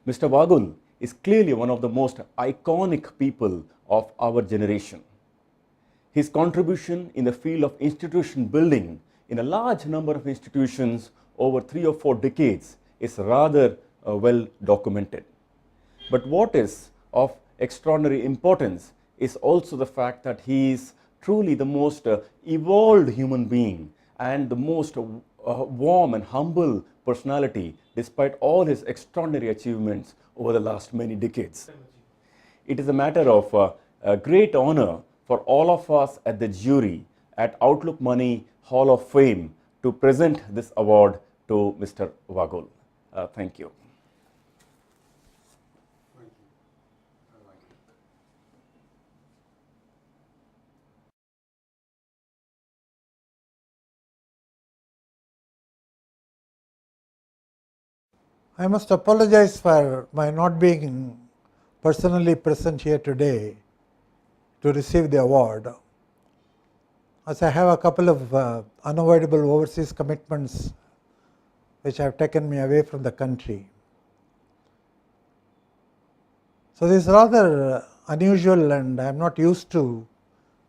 Mr. Vagul is clearly one of the most iconic people of our generation. His contribution in the field of institution building in a large number of institutions over 3 or 4 decades is rather well documented. But what is of extraordinary importance is also the fact that he is truly the most evolved human being and the most warm and humble personality despite all his extraordinary achievements over the last many decades. It is a matter of a great honor for all of us at the jury at Outlook Money Hall of Fame to present this award to Mr. Vagul. Thank you. I must apologize for my not being personally present here today to receive the award, as I have a couple of unavoidable overseas commitments which have taken me away from the country. So this is rather unusual, and I am not used to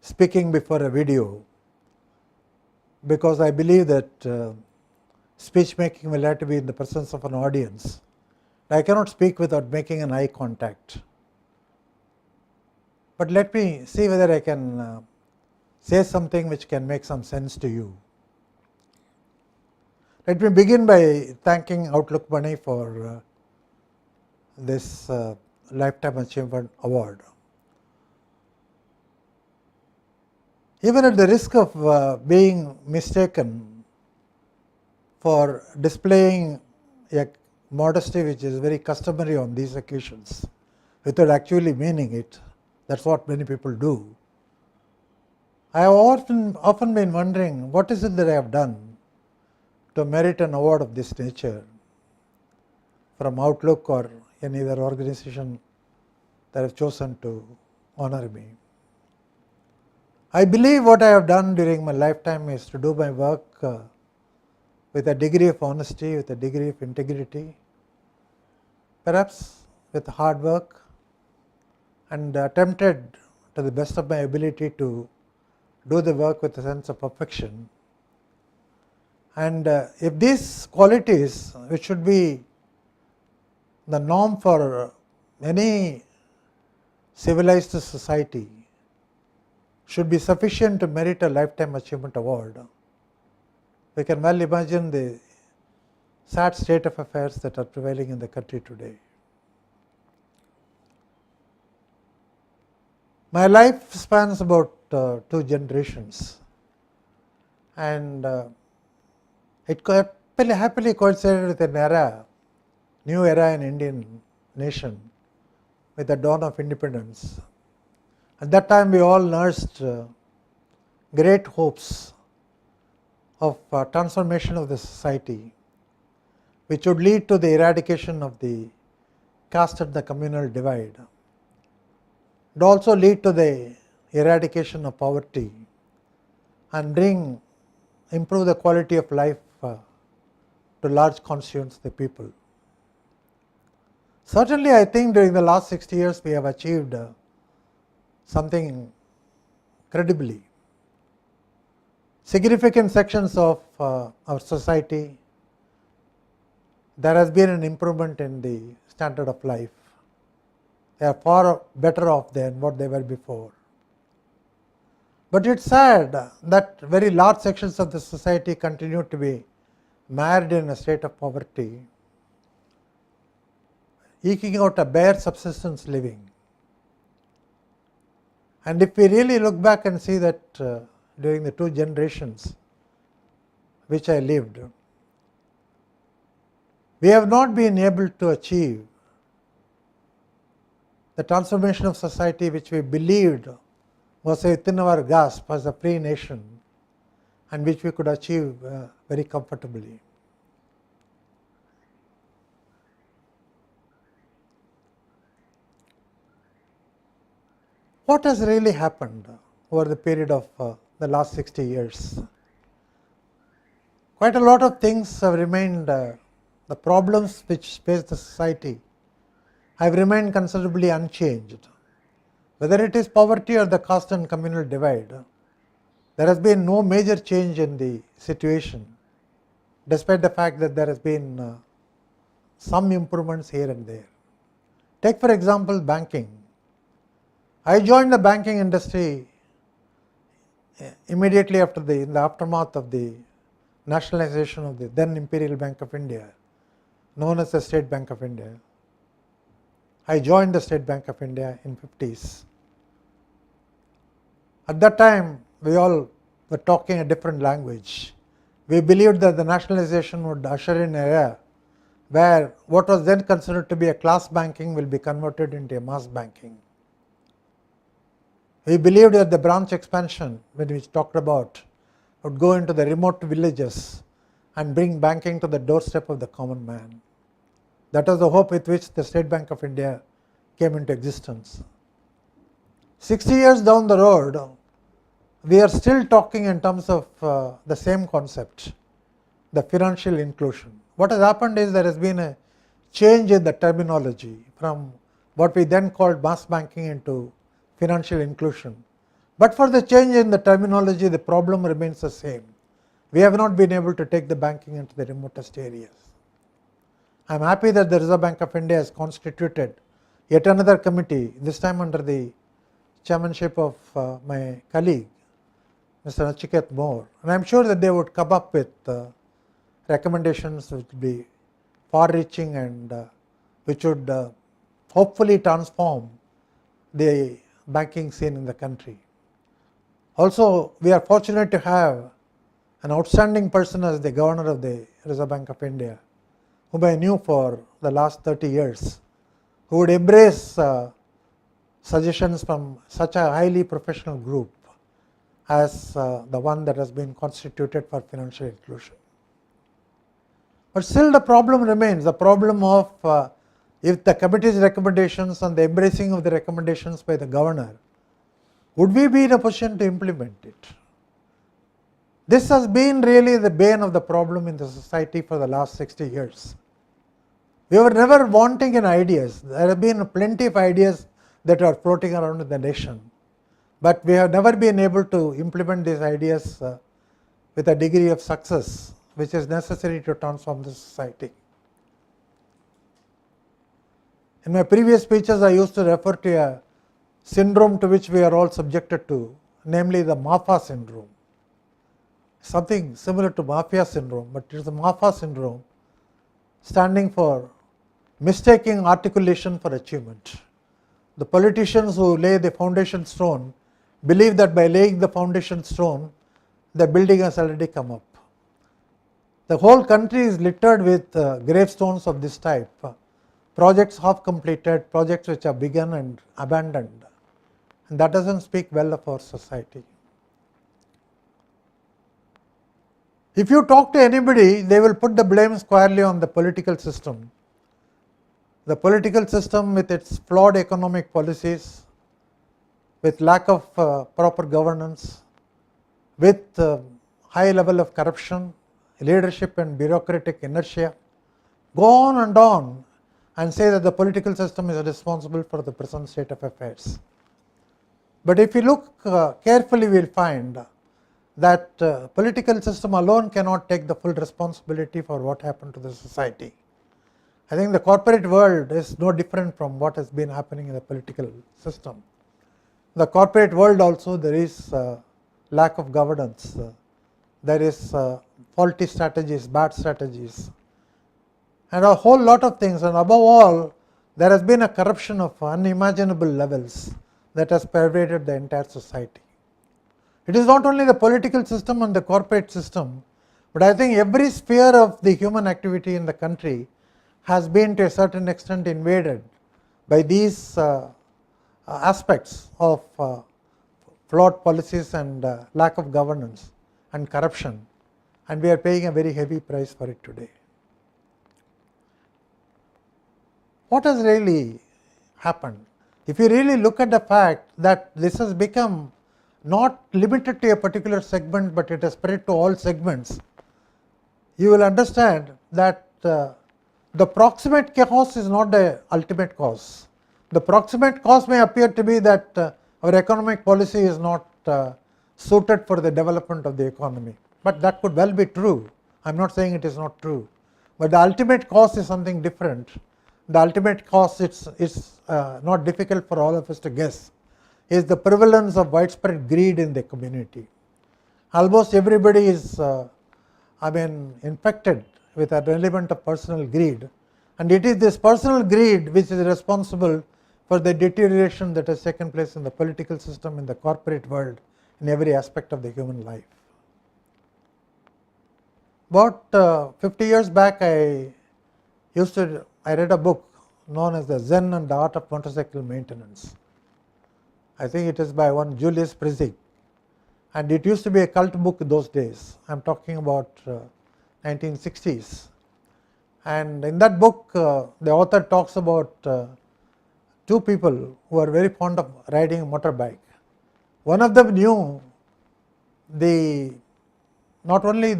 speaking before a video, because I believe that speech making will have to be in the presence of an audience. I cannot speak without making an eye contact. But let me see whether I can say something which can make some sense to you. Let me begin by thanking Outlook Money for this Lifetime Achievement Award. Even at the risk of being mistaken for displaying a modesty which is very customary on these occasions, without actually meaning it, that's what many people do. I have often been wondering, what is it that I have done to merit an award of this nature from Outlook or any other organization that have chosen to honor me. I believe what I have done during my lifetime is to do my work with a degree of honesty, with a degree of integrity, perhaps with hard work, and attempted to the best of my ability to do the work with a sense of perfection. And if these qualities, which should be the norm for any civilized society, should be sufficient to merit a Lifetime Achievement Award, we can well imagine the sad state of affairs that are prevailing in the country today. My life spans about 2 generations, and it happily coincided with an era, new era in Indian nation, with the dawn of independence. At that time we all nursed great hopes of transformation of the society, which would lead to the eradication of the caste and the communal divide. It also lead to the eradication of poverty and improve the quality of life to large constituents of the people. Certainly, I think during the last 60 years we have achieved something credibly. Significant sections of our society, there has been an improvement in the standard of life. They are far better off than what they were before. But it's sad that very large sections of the society continue to be mired in a state of poverty, eking out a bare subsistence living. And if we really look back and see that during the 2 generations which I lived, we have not been able to achieve the transformation of society which we believed was within our grasp as a free nation, and which we could achieve very comfortably. What has really happened over the period of the last 60 years? Quite a lot of things have remained, the problems which face the society have remained considerably unchanged. Whether it is poverty or the caste and communal divide, there has been no major change in the situation, despite the fact that there has been some improvements here and there. Take for example banking. I joined the banking industry immediately after in the aftermath of the nationalization of the then Imperial Bank of India, known as the State Bank of India. I joined the State Bank of India in 50s. At that time, we all were talking a different language. We believed that the nationalization would usher in an era where what was then considered to be a class banking will be converted into a mass banking. We believed that the branch expansion, when we talked about, would go into the remote villages and bring banking to the doorstep of the common man. That was the hope with which the State Bank of India came into existence. 60 years down the road, we are still talking in terms of the same concept, the financial inclusion. What has happened is there has been a change in the terminology from what we then called mass banking into financial inclusion. But for the change in the terminology, the problem remains the same. We have not been able to take the banking into the remotest areas. I am happy that the Reserve Bank of India has constituted yet another committee, this time under the chairmanship of my colleague, Mr. Nachiket Moore, and I am sure that they would come up with recommendations which would be far-reaching and which would hopefully transform the banking scene in the country. Also, we are fortunate to have an outstanding person as the Governor of the Reserve Bank of India, whom I knew for the last 30 years, who would embrace suggestions from such a highly professional group as the one that has been constituted for financial inclusion. But still the problem remains, the problem of if the committee's recommendations and the embracing of the recommendations by the Governor, would we be in a position to implement it? This has been really the bane of the problem in the society for the last 60 years. We were never wanting in ideas. There have been plenty of ideas that are floating around in the nation, but we have never been able to implement these ideas with a degree of success which is necessary to transform the society. In my previous speeches, I used to refer to a syndrome to which we are all subjected to, namely the MAFA syndrome. Something similar to mafia syndrome, but it is the MAFA syndrome, standing for mistaking articulation for achievement. The politicians who lay the foundation stone believe that by laying the foundation stone, the building has already come up. The whole country is littered with gravestones of this type, projects half completed, projects which are begun and abandoned, and that doesn't speak well of our society. If you talk to anybody, they will put the blame squarely on the political system. The political system with its flawed economic policies, with lack of proper governance, with high level of corruption, leadership and bureaucratic inertia, go on and say that the political system is responsible for the present state of affairs. But if you look carefully, we will find that political system alone cannot take the full responsibility for what happened to the society. I think the corporate world is no different from what has been happening in the political system. The corporate world also, there is lack of governance, there is faulty strategies, bad strategies, and a whole lot of things, and above all, there has been a corruption of unimaginable levels that has pervaded the entire society. It is not only the political system and the corporate system, but I think every sphere of the human activity in the country has been to a certain extent invaded by these aspects of flawed policies and lack of governance and corruption, and we are paying a very heavy price for it today. What has really happened? If you really look at the fact that this has become not limited to a particular segment, but it has spread to all segments, you will understand that the proximate cause is not the ultimate cause. The proximate cause may appear to be that our economic policy is not suited for the development of the economy, but that could well be true. I am not saying it is not true, but the ultimate cause is something different. The ultimate cause is not difficult for all of us to guess, is the prevalence of widespread greed in the community. Almost everybody is infected with an element of personal greed, and it is this personal greed which is responsible for the deterioration that has taken place in the political system, in the corporate world, in every aspect of the human life. About 50 years back, I read a book known as the Zen and the Art of Motorcycle Maintenance. I think it is by one Julius Prisig, and it used to be a cult book those days. I am talking about 1960s, and in that book the author talks about two people who are very fond of riding a motorbike. One of them knew not only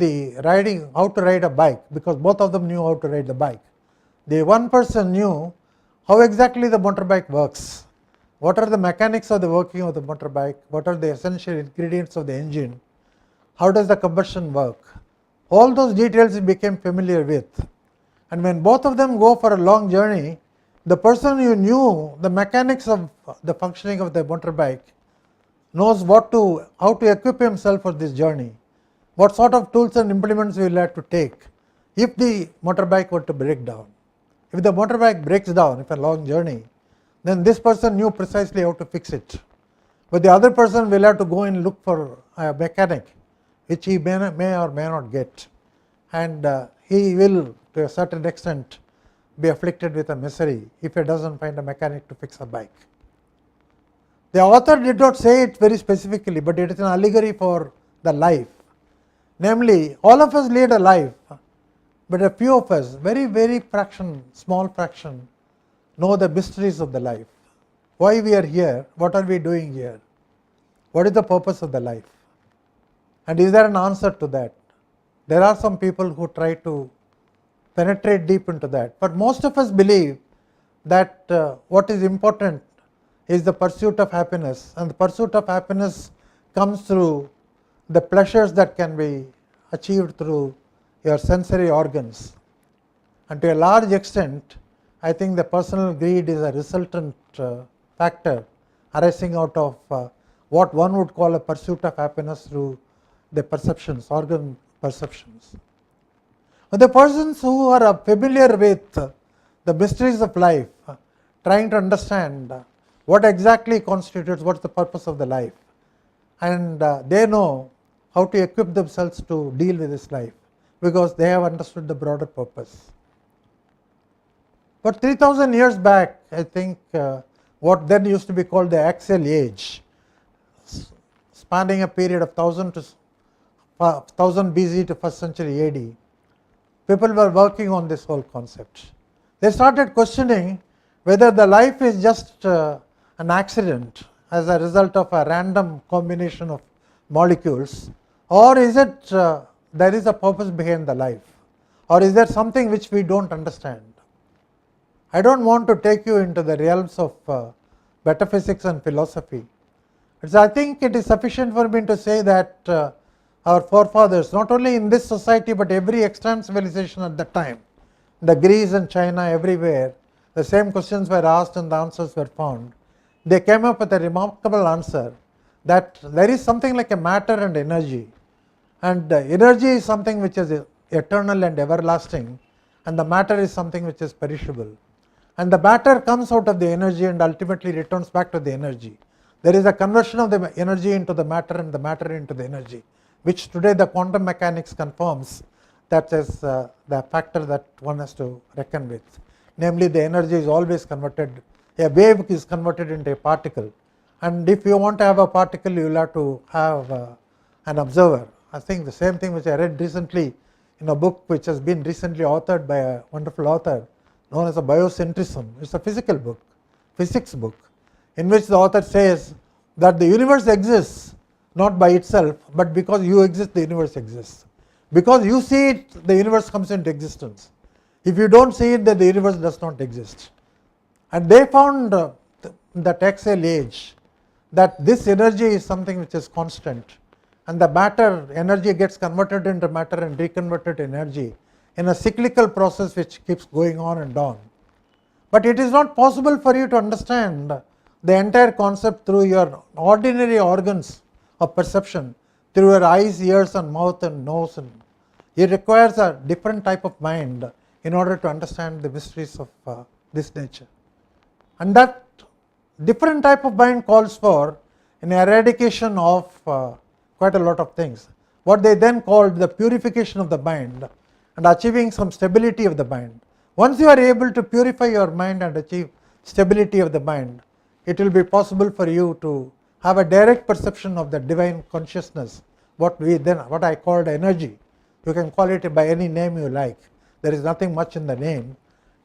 how to ride a bike, because both of them knew how to ride the bike. The one person knew how exactly the motorbike works, what are the mechanics of the working of the motorbike, what are the essential ingredients of the engine, how does the combustion work. All those details he became familiar with. And when both of them go for a long journey, the person who knew the mechanics of the functioning of the motorbike knows how to equip himself for this journey, what sort of tools and implements he will have to take if the motorbike were to break down. If the motorbike breaks down, if a long journey, then this person knew precisely how to fix it. But the other person will have to go and look for a mechanic, which he may or may not get. And he will, to a certain extent, be afflicted with a misery if he doesn't find a mechanic to fix a bike. The author did not say it very specifically, but it is an allegory for the life. Namely, all of us lead a life, but a few of us, very small fraction, know the mysteries of the life. Why we are here, what are we doing here, what is the purpose of the life, and is there an answer to that? There are some people who try to penetrate deep into that, but most of us believe that what is important is the pursuit of happiness, and the pursuit of happiness comes through the pleasures that can be achieved through your sensory organs. And to a large extent, I think the personal greed is a resultant factor arising out of what one would call a pursuit of happiness through the perceptions, organ perceptions. But the persons who are familiar with the mysteries of life, trying to understand what exactly constitutes, what's the purpose of the life, and they know how to equip themselves to deal with this life, because they have understood the broader purpose. But 3000 years back, I think what then used to be called the axial age, spanning a period of 1000 BC to 1st century AD, people were working on this whole concept. They started questioning whether the life is just an accident as a result of a random combination of molecules, or is it there is a purpose behind the life, or is there something which we don't understand? I don't want to take you into the realms of metaphysics and philosophy. I think it is sufficient for me to say that our forefathers, not only in this society but every extant civilization at that time, the Greece and China, everywhere, the same questions were asked and the answers were found. They came up with a remarkable answer that there is something like a matter and energy, and energy is something which is eternal and everlasting, and the matter is something which is perishable. And the matter comes out of the energy and ultimately returns back to the energy. There is a conversion of the energy into the matter and the matter into the energy, which today the quantum mechanics confirms that is the factor that one has to reckon with. Namely, the energy is always converted, a wave is converted into a particle, and if you want to have a particle, you will have to have an observer. I think the same thing which I read recently in a book which has been recently authored by a wonderful author known as a Biocentrism. It's a physics book, in which the author says that the universe exists not by itself, but because you exist, the universe exists. Because you see it, the universe comes into existence. If you don't see it, then the universe does not exist. And they found in that exhale age that this energy is something which is constant, and the matter, energy gets converted into matter and reconverted to energy in a cyclical process which keeps going on and on. But it is not possible for you to understand the entire concept through your ordinary organs of perception, through your eyes, ears and mouth and nose. And it requires a different type of mind in order to understand the mysteries of this nature. And that different type of mind calls for an eradication of quite a lot of things. What they then called the purification of the mind and achieving some stability of the mind. Once you are able to purify your mind and achieve stability of the mind, it will be possible for you to have a direct perception of the divine consciousness, what I called energy. You can call it by any name you like. There is nothing much in the name.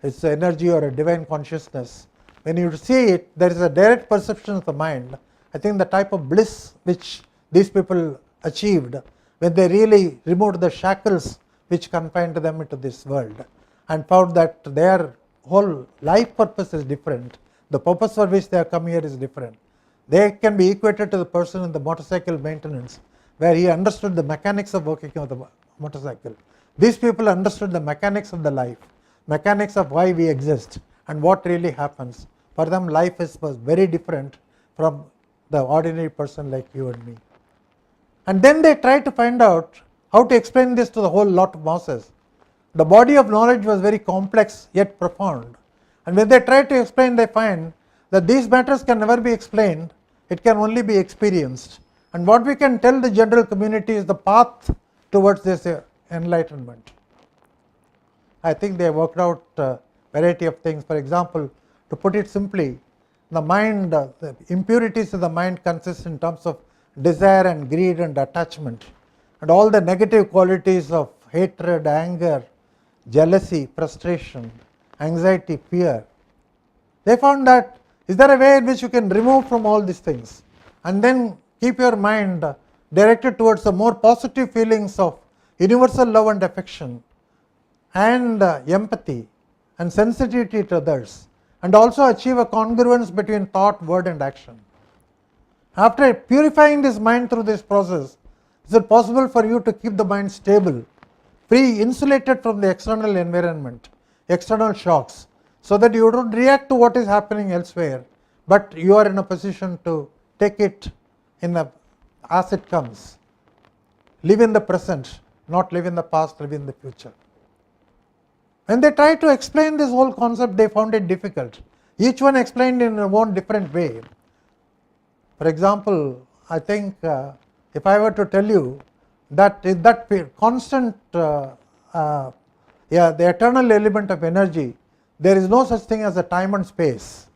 It's energy or a divine consciousness. When you see it, there is a direct perception of the mind. I think the type of bliss which these people achieved when they really removed the shackles which confined them into this world and found that their whole life purpose is different. The purpose for which they have come here is different. They can be equated to the person in the motorcycle maintenance, where he understood the mechanics of working of the motorcycle. These people understood the mechanics of the life, mechanics of why we exist and what really happens. For them, life was very different from the ordinary person like you and me. And then they tried to find out how to explain this to the whole lot of masses. The body of knowledge was very complex yet profound. And when they try to explain, they find that these matters can never be explained, it can only be experienced. And what we can tell the general community is the path towards this enlightenment. I think they worked out a variety of things. For example, to put it simply, the mind, the impurities of the mind consist in terms of desire and greed and attachment, and all the negative qualities of hatred, anger, jealousy, frustration, anxiety, fear. They found that is there a way in which you can remove from all these things and then keep your mind directed towards the more positive feelings of universal love and affection and empathy and sensitivity to others, and also achieve a congruence between thought, word and action. After purifying this mind through this process, is it possible for you to keep the mind stable, free, insulated from the external environment, external shocks, so that you don't react to what is happening elsewhere, but you are in a position to take it as it comes. Live in the present, not live in the past, live in the future. When they tried to explain this whole concept, they found it difficult. Each one explained in their own different way. For example, I think if I were to tell you that constant, the eternal element of energy, there is no such thing as a time and space.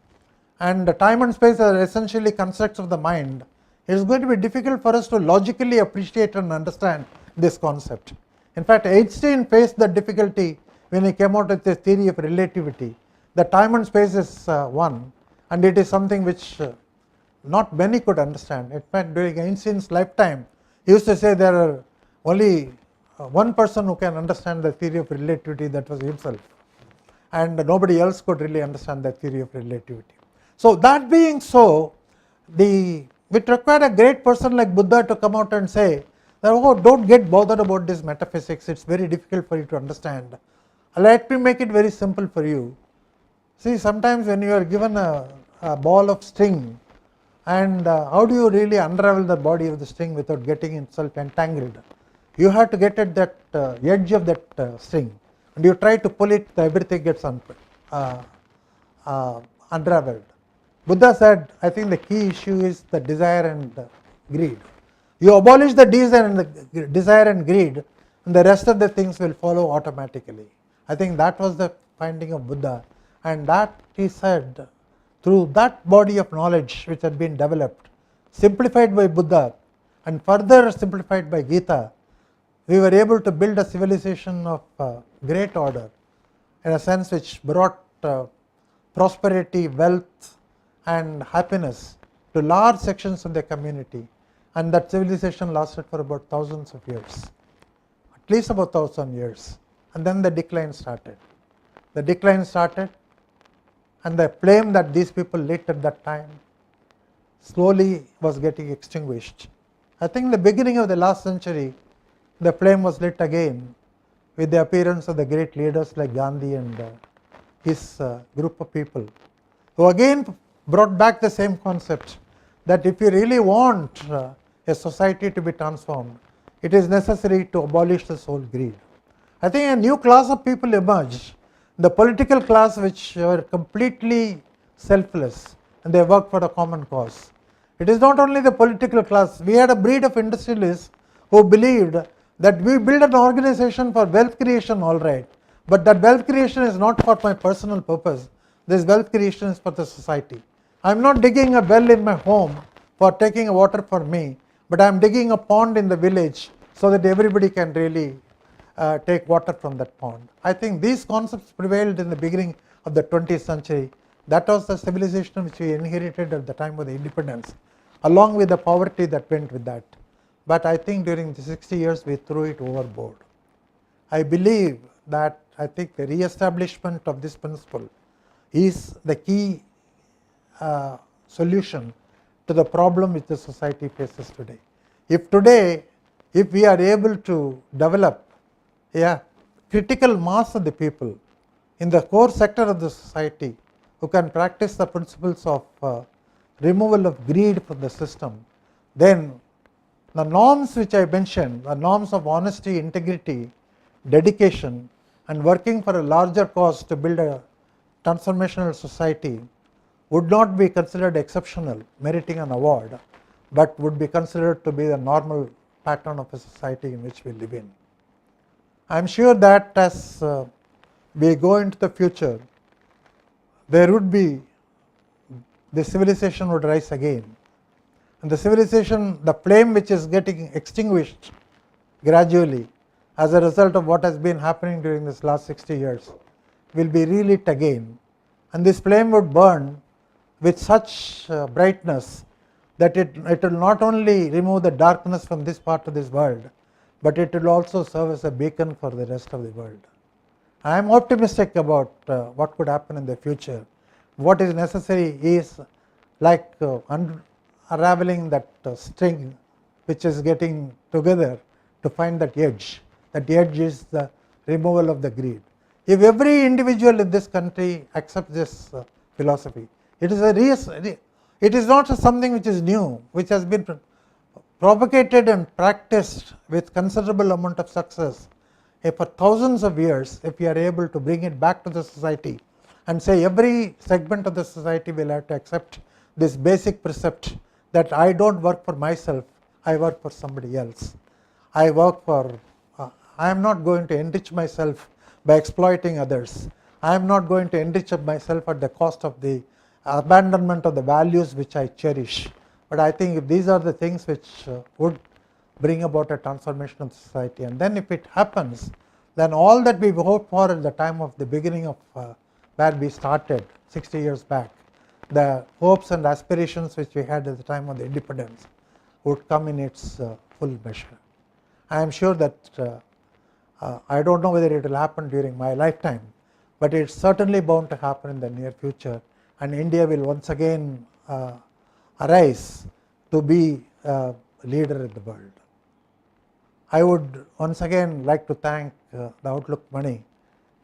And the time and space are essentially constructs of the mind. It is going to be difficult for us to logically appreciate and understand this concept. In fact, Einstein faced the difficulty when he came out with his theory of relativity. The time and space is one, and it is something which not many could understand. In fact, during Einstein's lifetime, he used to say there are only one person who can understand the theory of relativity, that was himself, and nobody else could really understand the theory of relativity. So that being so, it required a great person like Buddha to come out and say that, oh, don't get bothered about this metaphysics, it's very difficult for you to understand. Let me make it very simple for you. See, sometimes when you are given a ball of string, and how do you really unravel the body of the string without getting itself entangled? You have to get at that edge of that string, and you try to pull it, everything gets unraveled. Buddha said, I think the key issue is the desire and greed. You abolish the desire and greed, and the rest of the things will follow automatically. I think that was the finding of Buddha, and that he said through that body of knowledge which had been developed, simplified by Buddha and further simplified by Gita, we were able to build a civilization of great order, in a sense which brought prosperity, wealth and happiness to large sections of the community, and that civilization lasted for about thousands of years, at least about 1,000 years, and then the decline started. the decline started, and the flame that these people lit at that time slowly was getting extinguished. I think in the beginning of the last century, the flame was lit again with the appearance of the great leaders like Gandhi and his group of people, who again brought back the same concept that if you really want a society to be transformed, it is necessary to abolish the soul greed. I think a new class of people emerged, the political class, which were completely selfless and they worked for a common cause. It is not only the political class. We had a breed of industrialists who believed that we build an organization for wealth creation, all right, but that wealth creation is not for my personal purpose. This wealth creation is for the society. I am not digging a well in my home for taking water for me, but I am digging a pond in the village so that everybody can really take water from that pond. I think these concepts prevailed in the beginning of the 20th century. That was the civilization which we inherited at the time of the independence, along with the poverty that went with that. But I think during the 60 years we threw it overboard. I believe that the re-establishment of this principle is the key solution to the problem which the society faces today. If we are able to develop a critical mass of the people in the core sector of the society who can practice the principles of removal of greed from the system, then the norms which I mentioned, the norms of honesty, integrity, dedication, and working for a larger cause to build a transformational society would not be considered exceptional, meriting an award, but would be considered to be the normal pattern of a society in which we live in. I am sure that as we go into the future, there would be, the civilization would rise again. And the civilization, the flame which is getting extinguished gradually as a result of what has been happening during this last 60 years, will be relit again. And this flame would burn with such brightness that it will not only remove the darkness from this part of this world, but it will also serve as a beacon for the rest of the world. I am optimistic about what could happen in the future. What is necessary is like unraveling that string which is getting together to find that edge. That edge is the removal of the greed. If every individual in this country accepts this philosophy, it is not something which is new, which has been propagated and practiced with considerable amount of success for thousands of years. If we are able to bring it back to the society and say every segment of the society will have to accept this basic precept that I don't work for myself, I work for somebody else. I am not going to enrich myself by exploiting others. I am not going to enrich myself at the cost of the abandonment of the values which I cherish. But I think if these are the things which would bring about a transformation of society, and then if it happens, then all that we hoped for at the time of the beginning of where we started 60 years back, the hopes and aspirations which we had at the time of the independence would come in its full measure. I am sure that I don't know whether it will happen during my lifetime, but it's certainly bound to happen in the near future, and India will once again arise to be a leader in the world. I would once again like to thank the Outlook Money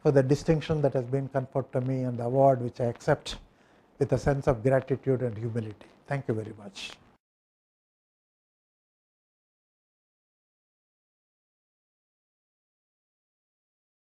for the distinction that has been conferred to me and the award which I accept with a sense of gratitude and humility. Thank you very much.